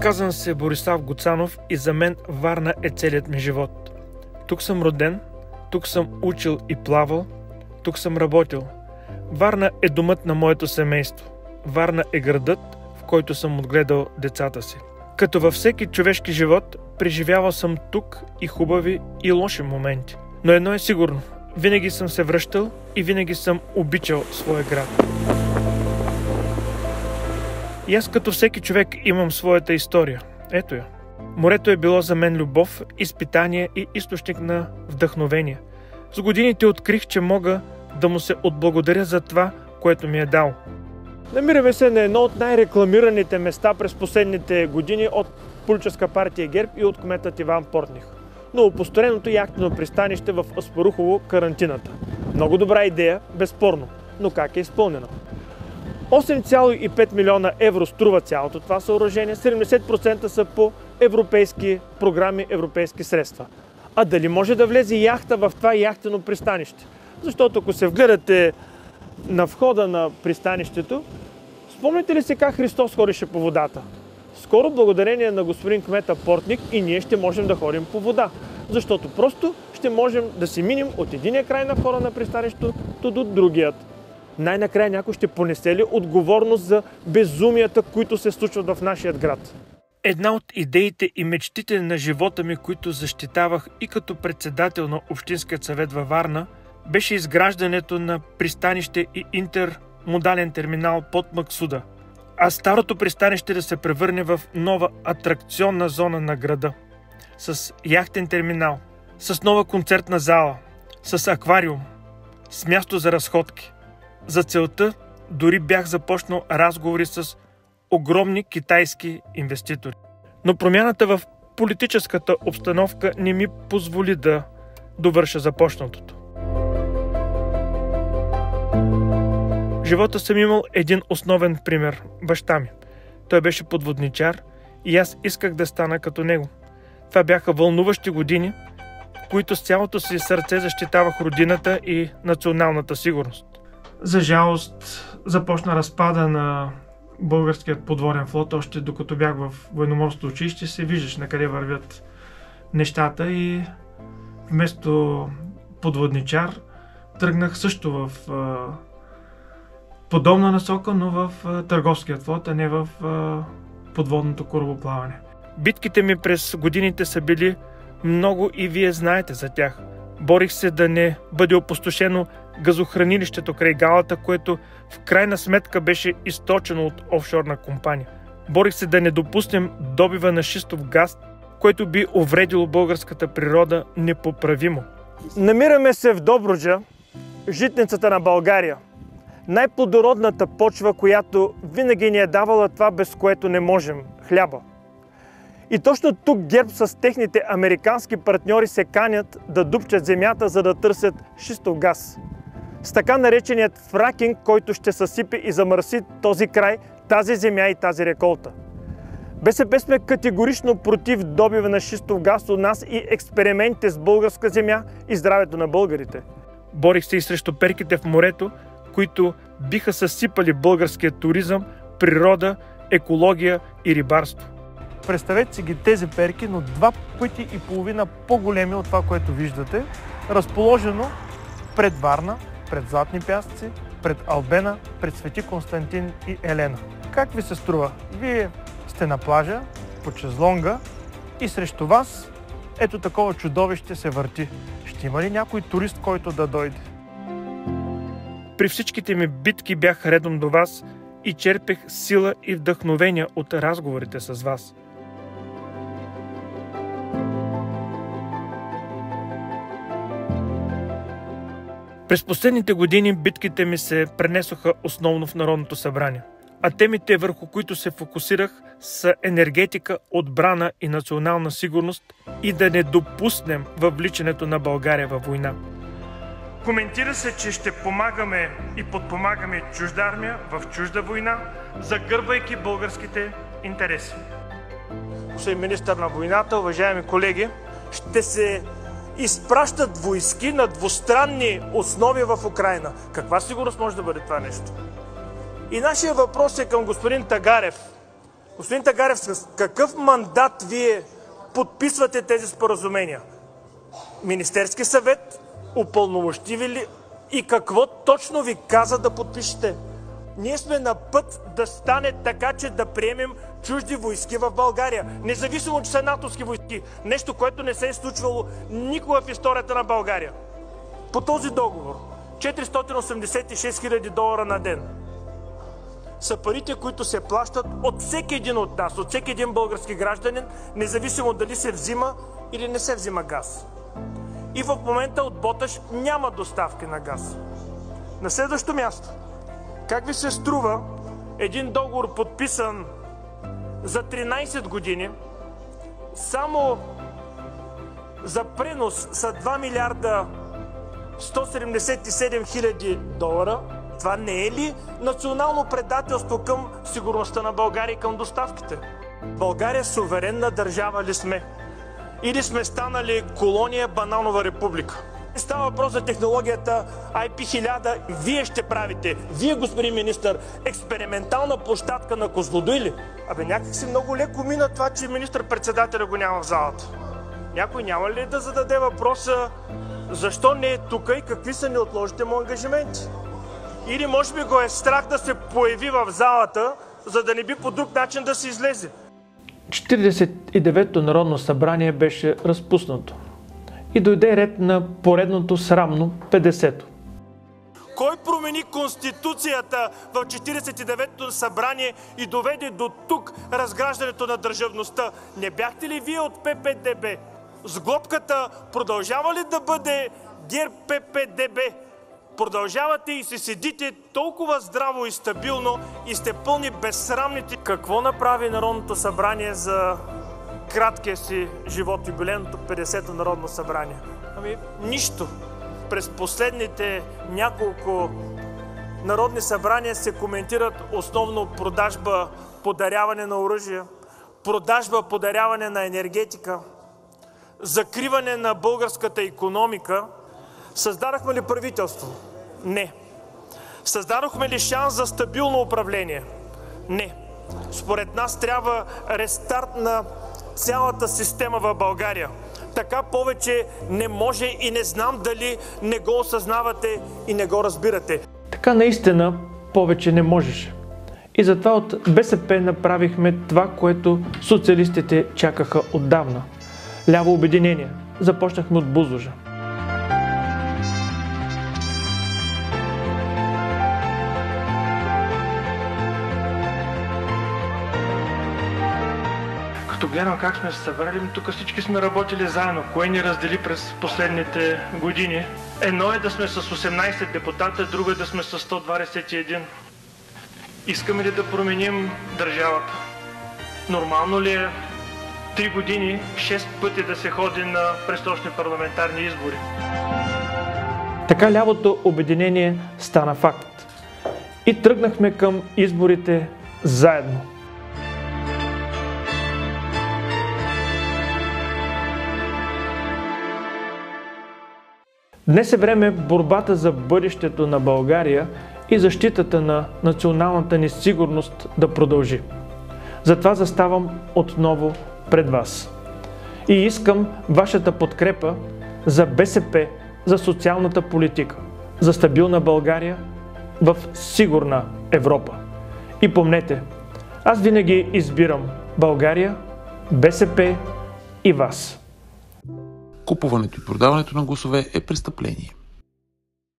Казвам се Борислав Гоцанов и за мен Варна е целият ми живот. Тук съм роден, тук съм учил и плавал, тук съм работил. Варна е домът на моето семейство. Варна е градът, в който съм отгледал децата си. Като във всеки човешки живот, преживявал съм тук и хубави, и лоши моменти. Но едно е сигурно. Винаги съм се връщал и винаги съм обичал своя град. И аз като всеки човек имам своята история. Ето я. Морето е било за мен любов, изпитание и източник на вдъхновение. С годините открих, че мога да му се отблагодаря за това, което ми е дал. Намираме се на едно от най-рекламираните места през последните години от Политическа партия ГЕРБ и от кметът Иван Портних. Новопостроеното яхтено пристанище в Аспарухово, карантината. Много добра идея, безспорно, но как е изпълнена? 8,5 милиона евро струва цялото това съоръжение, 70% са по европейски програми, европейски средства. А дали може да влезе яхта в това яхтено пристанище? Защото ако се вгледате на входа на пристанището, спомняте ли се как Христос ходеше по водата? Скоро, благодарение на господин кмета Портних, и ние ще можем да ходим по вода. Защото просто ще можем да си минем от единия край на входа на пристанището до другият. Най-накрая някой ще понесе ли отговорност за безумията, които се случват в нашия град? Една от идеите и мечтите на живота ми, които защитавах и като председател на Общинският съвет във Варна, беше изграждането на пристанище и интермодален терминал под Максуда, а старото пристанище да се превърне в нова атракционна зона на града. С яхтен терминал, с нова концертна зала, с аквариум, с място за разходки. За целта дори бях започнал разговори с огромни китайски инвеститори. Но промяната в политическата обстановка не ми позволи да довърша започнатото. В живота съм имал един основен пример – баща ми. Той беше подводничар и аз исках да стана като него. Това бяха вълнуващи години, в които с цялото си сърце защитавах родината и националната сигурност. За жалост започна разпада на българският подводен флот. Още докато бях в военноморското училище се виждаш на къде вървят нещата и вместо подводничар тръгнах също в подобна насока, но в търговският флот, а не в подводното корабоплаване. Битките ми през годините са били много и вие знаете за тях. Борих се да не бъде опустошено газохранилището край Галата, което в крайна сметка беше източено от офшорна компания. Борих се да не допуснем добива на шистов газ, което би увредило българската природа непоправимо. Намираме се в Добруджа, житницата на България. Най-плодородната почва, която винаги ни е давала това, без което не можем – хляба. И точно тук ГЕРБ с техните американски партньори се канят да дупчат земята, за да търсят шистов газ. С така нареченият фракинг, който ще съсипе и замърси този край, тази земя и тази реколта. БСП сме категорично против добива на шистов газ у нас и експериментите с българска земя и здравето на българите. Борих се и срещу перките в морето, които биха съсипали българския туризъм, природа, екология и рибарство. Представете си ги тези перки, но 2,5 пъти по-големи от това, което виждате, разположено пред Варна, пред Златни пясъци, пред Албена, пред Свети Константин и Елена. Как ви се струва? Вие сте на плажа, под шезлонга и срещу вас ето такова чудовище се върти. Ще има ли някой турист, който да дойде? При всичките ми битки бях редом до вас и черпех сила и вдъхновения от разговорите с вас. През последните години битките ми се пренесоха основно в Народното събрание, а темите, върху които се фокусирах, са енергетика, отбрана и национална сигурност и да не допуснем въвличането на България във война. Коментира се, че ще помагаме и подпомагаме чужда армия в чужда война, загърбвайки българските интереси. Господин министър на войната, уважаеми колеги, ще се изпращат войски на двустранни основи в Украйна. Каква сигурност може да бъде това нещо? И нашия въпрос е към господин Тагарев. Господин Тагарев, с какъв мандат вие подписвате тези споразумения? Министерски съвет упълномощи ли и какво точно ви каза да подпишете? Ние сме на път да стане така, че да приемем чужди войски в България, независимо, че са натовски войски. Нещо, което не се е случвало никога в историята на България. По този договор 486 000 долара на ден са парите, които се плащат от всеки един от нас, от всеки един български гражданин, независимо дали се взима или не се взима газ. И в момента от Боташ няма доставки на газ. На следващо място, как ви се струва един договор подписан за 13 години, само за пренос са 2 милиарда 177 000 долара? Това не е ли национално предателство към сигурността на България и към доставките? България суверенна държава ли сме? Или сме станали колония бананова република? Става въпрос за технологията IP-1000. Вие ще правите, вие, господин министър, експериментална площадка на Козлодуй ли? Някак си много леко мина това, че министър-председателя го няма в залата. Някой няма ли да зададе въпроса защо не е тук и какви са неотложните му ангажименти? Или може би го е страх да се появи в залата, за да не би по друг начин да се излезе? 49-то Народно събрание беше разпуснато и дойде ред на поредното срамно 50-то. Кой промени Конституцията в 49-то събрание и доведе до тук разграждането на държавността? Не бяхте ли вие от ППДБ? Сглобката продължава ли да бъде ГЕРБ ППДБ? Продължавате и се седите толкова здраво и стабилно и сте пълни безсрамните. Какво направи Народното събрание за краткия си живот, юбилейното 50-то Народно събрание? Нищо. През последните няколко народни събрания се коментират основно продажба, подаряване на оръжия, продажба, подаряване на енергетика, закриване на българската икономика. Създадохме ли правителство? Не. Създадохме ли шанс за стабилно управление? Не. Според нас трябва рестарт на цялата система в България. Така повече не може и не знам дали не го осъзнавате и не го разбирате. Така наистина повече не можеше. И затова от БСП направихме това, което социалистите чакаха отдавна. Ляво обединение. Започнахме от Бузлужа. Като гледам как сме се събрали, тук всички сме работили заедно. Кое ни раздели през последните години? Едно е да сме с 18 депутата, друго е да сме с 121. Искаме ли да променим държавата? Нормално ли е 3 години, 6 пъти да се ходи на предсрочни парламентарни избори? Така лявото обединение стана факт. И тръгнахме към изборите заедно. Днес е време борбата за бъдещето на България и защитата на националната ни сигурност да продължи. Затова заставам отново пред вас. И искам вашата подкрепа за БСП, за социалната политика, за стабилна България в сигурна Европа. И помнете, аз винаги избирам България, БСП и вас. Купуването и продаването на гласове е престъпление.